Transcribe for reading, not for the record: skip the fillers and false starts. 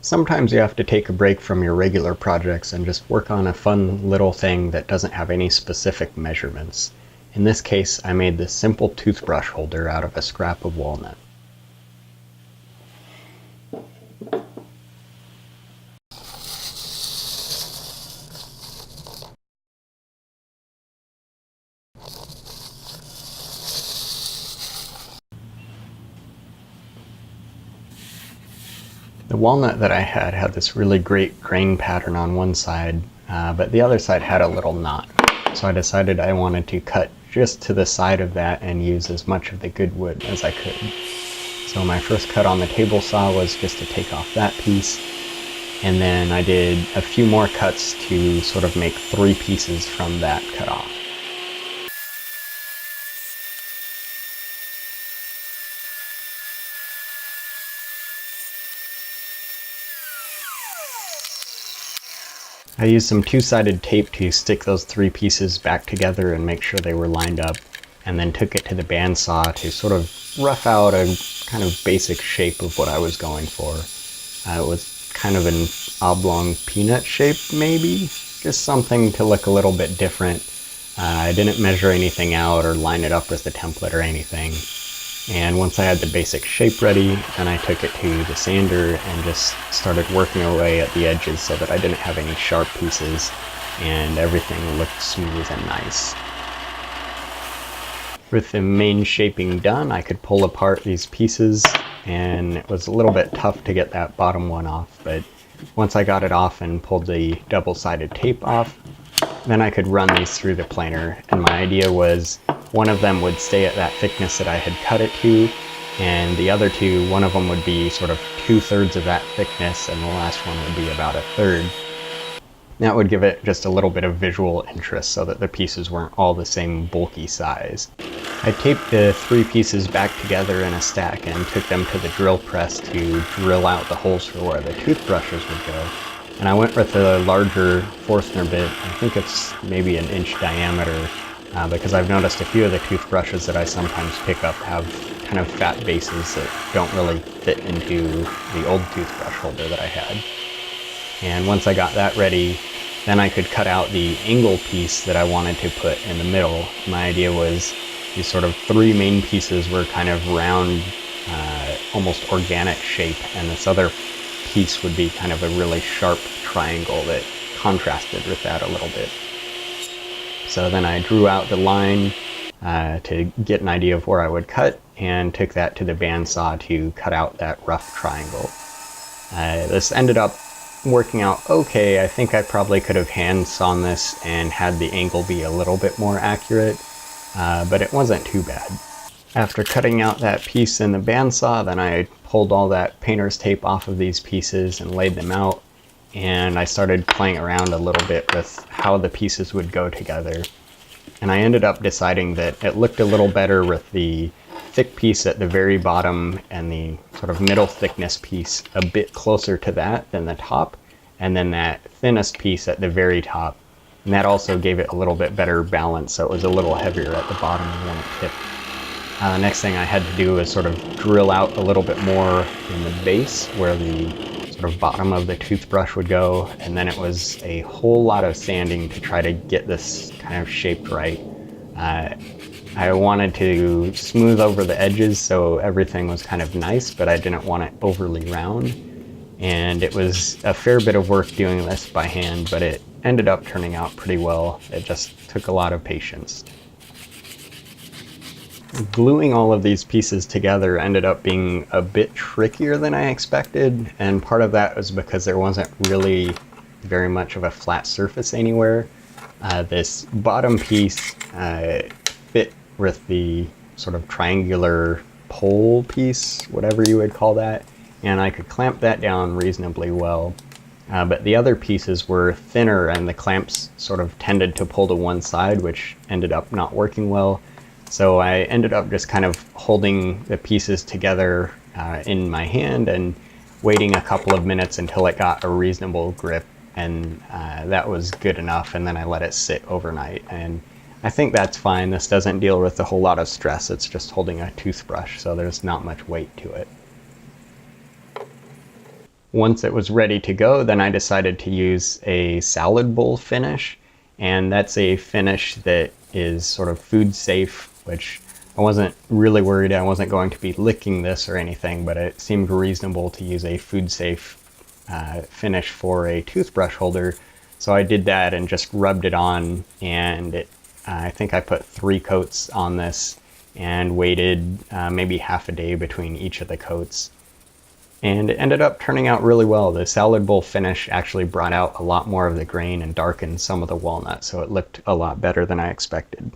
Sometimes you have to take a break from your regular projects and just work on a fun little thing that doesn't have any specific measurements. In this case, I made this simple toothbrush holder out of a scrap of walnut. The walnut that I had this really great grain pattern on one side, but the other side had a little knot. So I decided I wanted to cut just to the side of that and use as much of the good wood as I could. So my first cut on the table saw was just to take off that piece, and then I did a few more cuts to sort of make 3 pieces from that cut off. I used some 2-sided tape to stick those 3 pieces back together and make sure they were lined up, and then took it to the bandsaw to sort of rough out a kind of basic shape of what I was going for. It was kind of an oblong peanut shape, maybe? Just something to look a little bit different. I didn't measure anything out or line it up with the template or anything. And once I had the basic shape ready, then I took it to the sander and just started working away at the edges so that I didn't have any sharp pieces and everything looked smooth and nice. With the main shaping done, I could pull apart these pieces, and it was a little bit tough to get that bottom one off, but once I got it off and pulled the double-sided tape off, then I could run these through the planer, and my idea was one of them would stay at that thickness that I had cut it to, and the other 2, one of them would be sort of 2/3 of that thickness, and the last one would be about 1/3. That would give it just a little bit of visual interest so that the pieces weren't all the same bulky size. I taped the 3 pieces back together in a stack and took them to the drill press to drill out the holes for where the toothbrushes would go. And I went with a larger Forstner bit. I think it's maybe 1 inch diameter, because I've noticed a few of the toothbrushes that I sometimes pick up have kind of fat bases that don't really fit into the old toothbrush holder that I had. And once I got that ready, then I could cut out the angle piece that I wanted to put in the middle. My idea was these sort of 3 main pieces were kind of round, almost organic shape, and this other piece would be kind of a really sharp triangle that contrasted with that a little bit. So then I drew out the line to get an idea of where I would cut, and took that to the bandsaw to cut out that rough triangle. This ended up working out okay. I think I probably could have hand sawn this and had the angle be a little bit more accurate, but it wasn't too bad. After cutting out that piece in the bandsaw, then I pulled all that painter's tape off of these pieces and laid them out, and I started playing around a little bit with how the pieces would go together. And I ended up deciding that it looked a little better with the thick piece at the very bottom and the sort of middle thickness piece a bit closer to that than the top, and then that thinnest piece at the very top. And that also gave it a little bit better balance, so it was a little heavier at the bottom when it tipped. The next thing I had to do was sort of drill out a little bit more in the base where the sort of bottom of the toothbrush would go, and then it was a whole lot of sanding to try to get this kind of shaped right. I wanted to smooth over the edges so everything was kind of nice, but I didn't want it overly round. And it was a fair bit of work doing this by hand, but it ended up turning out pretty well. It just took a lot of patience. Gluing all of these pieces together ended up being a bit trickier than I expected, and part of that was because there wasn't really very much of a flat surface anywhere. This bottom piece fit with the sort of triangular pole piece, whatever you would call that, and I could clamp that down reasonably well. But the other pieces were thinner, and the clamps sort of tended to pull to one side, which ended up not working well. So I ended up just kind of holding the pieces together in my hand and waiting a couple of minutes until it got a reasonable grip, and that was good enough, and then I let it sit overnight. And I think that's fine. This doesn't deal with a whole lot of stress. It's just holding a toothbrush, so there's not much weight to it. once it was ready to go, then I decided to use a salad bowl finish. And that's a finish that is sort of food safe, which I wasn't really worried I wasn't going to be licking this or anything, but it seemed reasonable to use a food safe finish for a toothbrush holder. So I did that and just rubbed it on, and I think I put 3 coats on this and waited maybe half a day between each of the coats. And it ended up turning out really well. The salad bowl finish actually brought out a lot more of the grain and darkened some of the walnut, so it looked a lot better than I expected.